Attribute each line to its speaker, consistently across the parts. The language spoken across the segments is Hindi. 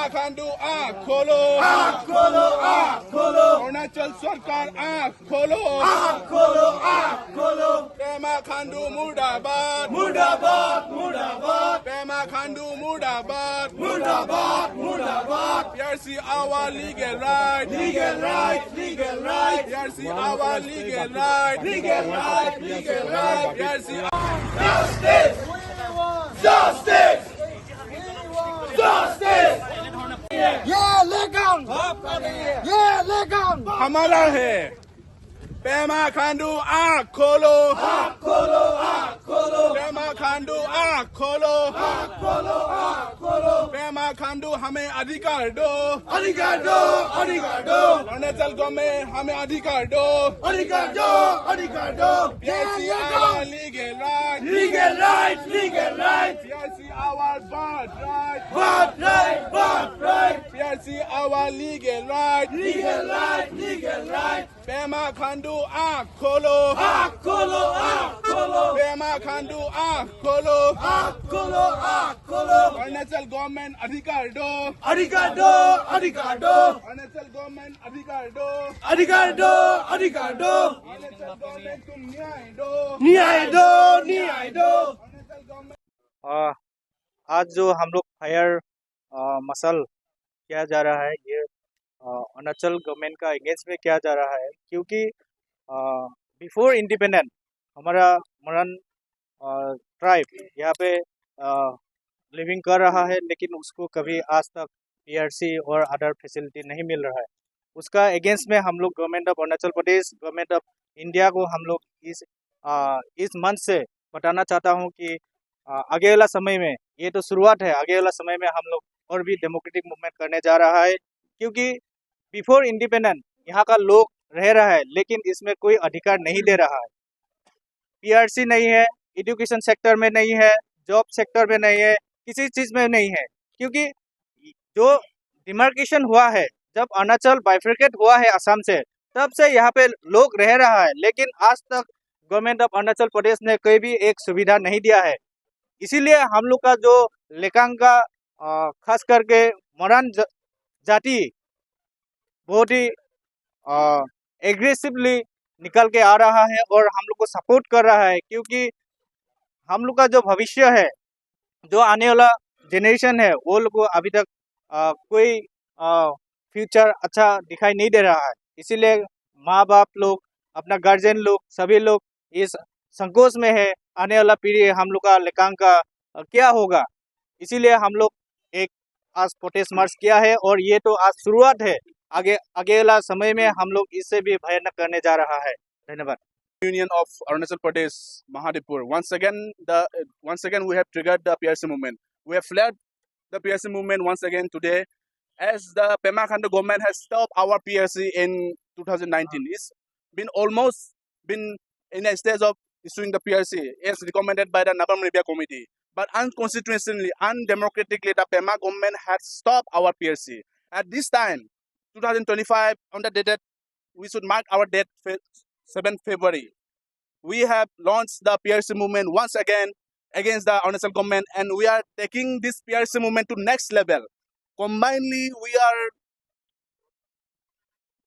Speaker 1: पेमा खांडू आँख खोलो,
Speaker 2: आँख खोलो, आँख खोलो,
Speaker 1: अरुणाचल सरकार आँख खोलो,
Speaker 2: आँख खोलो, आँख खोलो,
Speaker 1: पेमा खांडू मुर्दाबाद,
Speaker 2: मुर्दाबाद, मुर्दाबाद,
Speaker 1: पेमा खांडू मुर्दाबाद,
Speaker 2: मुर्दाबाद, मुर्दाबाद,
Speaker 1: PRC our legal right,
Speaker 2: legal right, legal right,
Speaker 1: PRC our legal right,
Speaker 2: legal right, legal right,
Speaker 1: PRC
Speaker 2: justice, justice, justice, ये लेगांग, ये लेगांग,
Speaker 1: हमारा है। पेमा खांडू आँख खोलो,
Speaker 2: आँख खोलो, आँख खोलो,
Speaker 1: पेमा खांडू आँख खोलो,
Speaker 2: आँख खोलो, आँख खोलो,
Speaker 1: पेमा खांडू हमें अधिकार दो,
Speaker 2: अधिकार दो, अधिकार दो,
Speaker 1: अरुणाचल गवर्नमेंट हमें अधिकार दो,
Speaker 2: अधिकार दो, अधिकार दो,
Speaker 1: PRC our legal right,
Speaker 2: legal right, legal right,
Speaker 1: PRC our birth right,
Speaker 2: birth right, birth right,
Speaker 1: PRC our legal right,
Speaker 2: legal right, legal right,
Speaker 1: Pema Khandu आँख खोलो,
Speaker 2: आँख खोलो, आँख खोलो,
Speaker 1: पेमा खांडू आँख खोलो,
Speaker 2: आँख खोलो, आँख खोलो,
Speaker 1: अरुणाचल गवर्नमेंट अधिकार दो,
Speaker 2: अधिकार दो, अधिकार दो,
Speaker 1: अरुणाचल गवर्नमेंट अधिकार दो,
Speaker 2: अधिकार दो, अधिकार दो,
Speaker 1: अरुणाचल गवर्नमेंट तुम न्याय दो,
Speaker 2: न्याय दो, न्याय दो,
Speaker 1: अरुणाचल गवर्नमेंट
Speaker 3: आज जो हम लोग फायर मसल किया जा रहा है, ये अरुणाचल गवर्नमेंट का अगेंस्ट में किया जा रहा है, क्योंकि बिफोर इंडिपेंडेंट हमारा मरन ट्राइब यहाँ पे लिविंग कर रहा है, लेकिन उसको कभी आज तक PRC और अदर फैसिलिटी नहीं मिल रहा है। उसका अगेंस्ट में हम लोग government of Arunachal Pradesh, government of India को हम लोग इस मंच से बताना चाहता हूँ कि आगे वाला समय में, ये तो शुरुआत है, आगे वाला समय में हम लोग और भी डेमोक्रेटिक मूवमेंट करने जा रहा है, क्योंकि बिफोर इंडिपेंडेंट यहाँ का लोग रह रहा है, लेकिन इसमें कोई अधिकार नहीं दे रहा है। PRC नहीं है, एजुकेशन सेक्टर में नहीं है, जॉब सेक्टर में नहीं है, किसी चीज़ में नहीं है, क्योंकि जो डिमार्केशन हुआ है, जब अरुणाचल बाइफरकेट हुआ है असम से, तब से यहाँ पे लोग रह रहा है, लेकिन आज तक गवर्नमेंट ऑफ अरुणाचल प्रदेश ने कोई भी एक सुविधा नहीं दिया है। इसीलिए हम लोग का जो लेकांग का खास करके मरान जाति बहुत ही एग्रेसिवली निकल के आ रहा है और हम लोग को सपोर्ट कर रहा है, क्योंकि हम लोग का जो भविष्य है, जो आने वाला जनरेशन है, वो लोग को अभी तक कोई फ्यूचर अच्छा दिखाई नहीं दे रहा है। इसीलिए माँ बाप लोग, अपना गार्जियन लोग, सभी लोग इस संकोच में है, आने वाला पीढ़ी हम लोग का लेकांग का क्या होगा। इसीलिए हम लोग एक आज प्रोटेस्ट मार्च किया है, और ये तो आज शुरुआत है, आगे वाला समय में हम लोग इससे भी भयानक करने जा रहा है। धन्यवाद।
Speaker 1: Union of Arunachal Pradesh, Mahadipur. Once again we have triggered the PRC movement. We have flared the PRC movement once again today, as the Pema Khandu government has stopped our PRC in 2019. It's been almost been in a stage of issuing the PRC as recommended by the Nabam Ribia Committee. But unconstitutionally, undemocratically, the Pema government has stopped our PRC. At this time, 2025, on the date, we should mark our date 7th February. We have launched the PRC movement once again against the Arunachal government, and we are taking this PRC movement to next level. Combinedly, we are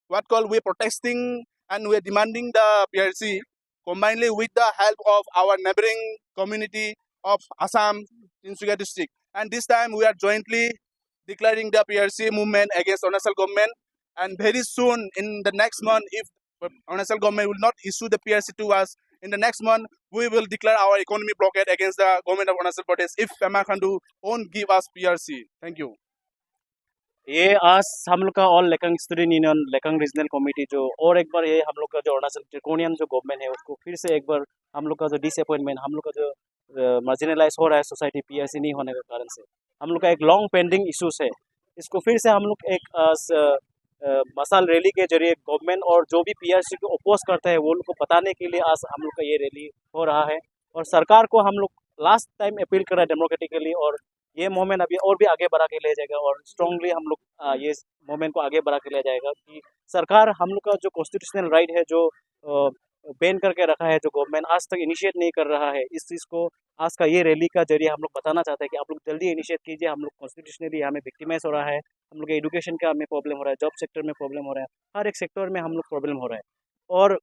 Speaker 1: we are protesting and we are demanding the PRC combinedly with the help of our neighboring community of Assam, Tinsukia district. And this time we are jointly declaring the PRC movement against Arunachal government. And very soon, in the next month, if Arunachal government will not issue the PRC to us, in the next month, we will declare our economy blockade against the government of Arunachal Pradesh if Pema Khandu won't give us PRC. Thank you.
Speaker 3: ये आज हम लोग का all Lekang student union, Lekang regional committee, जो और एक बार ये हम लोग का जो अरुणाचल त्रिकोणियन जो गवर्नमेंट है, उसको फिर से एक बार हम लोग का जो डिसअपॉइंटमेंट, हम लोग का जो मार्जिनलाइज हो रहा है सोसाइटी PRC नहीं होने के कारण से, हम लोग का एक लॉन्ग पेंडिंग इशूज है, इसको फिर से हम लोग एक मसाल रैली के जरिए गवर्नमेंट और जो भी PRC को अपोज करते हैं वो लोग को बताने के लिए आज हम लोग का ये रैली हो रहा है। और सरकार को हम लोग लास्ट टाइम अपील कर रहे हैं डेमोक्रेटिकली, और ये मूवमेंट अभी और भी आगे बढ़ा के ले जाएगा, और स्ट्रांगली हम लोग ये मूवमेंट को आगे बढ़ा के ले जाएगा कि सरकार हम लोग का जो कॉन्स्टिट्यूशनल राइट है, जो बैन करके रखा है, जो गवर्नमेंट आज तक इनिशिएट नहीं कर रहा है, इस चीज़ को आज का ये रैली का जरिए हम लोग बताना चाहते हैं कि आप लोग जल्दी इनिशिएट कीजिए। हम लोग कॉन्स्टिट्यूशनली हमें विक्टिमाइज हो रहा है, हम लोग एजुकेशन का हमें प्रॉब्लम हो रहा है, जॉब सेक्टर में प्रॉब्लम हो रहा है, हर एक सेक्टर में हम लोग प्रॉब्लम हो रहा है। और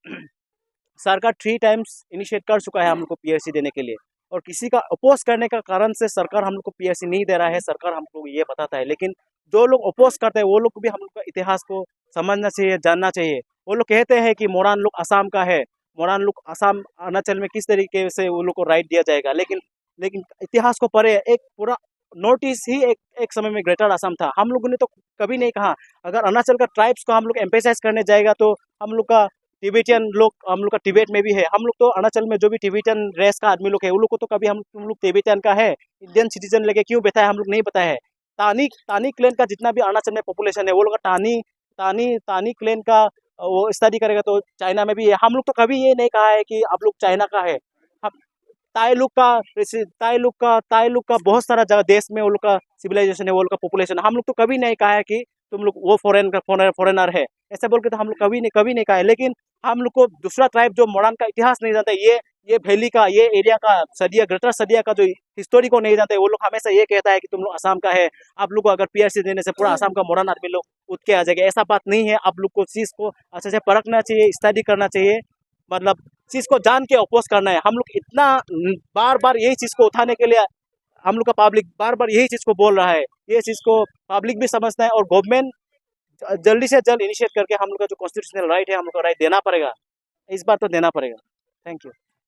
Speaker 3: सरकार 3 टाइम्स इनिशिएट कर चुका है हम लोग को पीआरसी देने के लिए, और किसी का अपोज करने का कारण से सरकार हम लोग को पीआरसी नहीं दे रहा है, सरकार हम लोग ये बताता है। लेकिन जो लोग अपोज करते हैं वो लोग को भी हम लोग का इतिहास को समझना चाहिए, जानना चाहिए। वो लोग कहते हैं कि मोरान लोग असम का है, मोरान लोग असम अरुणाचल में किस तरीके से वो लोग को राइट दिया जाएगा, लेकिन लेकिन इतिहास को पढ़े, एक पूरा नॉर्थ ईस्ट ही एक समय में ग्रेटर असम था। हम लोगों ने तो कभी नहीं कहा अगर अरुणाचल का ट्राइब्स को हम लोग एम्फेसाइज करने जाएगा तो हम लोग का तिब्बतियन लोग, हम लोग का तिब्बत में भी है, हम लोग तो अरुणाचल में जो भी तिब्बतियन रेस का आदमी लोग है, उन लोग को तो कभी हम लोग तिब्बतियन का है, इंडियन सिटीजन लेके क्यों बैठा है हम लोग नहीं बताया है। तानी तानी क्लैन का जितना भी अरुणाचल में पॉपुलेशन है, वो लोग का तानी तानी तानी क्लैन का वो स्टडी करेगा तो चाइना में भी है। हम लोग तो कभी ये नहीं कहा है कि आप लोग चाइना का है। हम ताई लोग का बहुत सारा जगह देश में वो लोग का सिविलाइजेशन है, वो लोग का पॉपुलेशन है। हम लोग तो कभी नहीं कहा है कि तुम लोग वो फॉरेनर है, ऐसा बोल के तो हम लोग कभी नहीं कहा है। लेकिन हम लोग को दूसरा ट्राइब जो मोरान का इतिहास नहीं जानता, ये वैली का, ये एरिया का सदिया, ग्रेटर सदिया का जो हिस्टोरी को नहीं जानते, वो लोग हमेशा ये कहता है कि तुम लोग असम का है, आप लोग को अगर पीआरसी देने से पूरा असम का मोरान आदमी लोग उठ के आ जाएगा। ऐसा बात नहीं है। आप लोग को चीज़ को अच्छे से परखना चाहिए, स्टडी करना चाहिए, मतलब चीज़ को जान के अपोज करना है। हम लोग इतना बार बार यही चीज़ को उठाने के लिए हम लोग का पब्लिक बार बार यही चीज़ को बोल रहा है, ये चीज़ को पब्लिक भी समझना है, और गवर्नमेंट जल्दी से जल्द इनिशिएट करके हम लोग का जो कॉन्स्टिट्यूशनल राइट है हम लोग का राइट देना पड़ेगा, इस बार तो देना पड़ेगा। Thank you.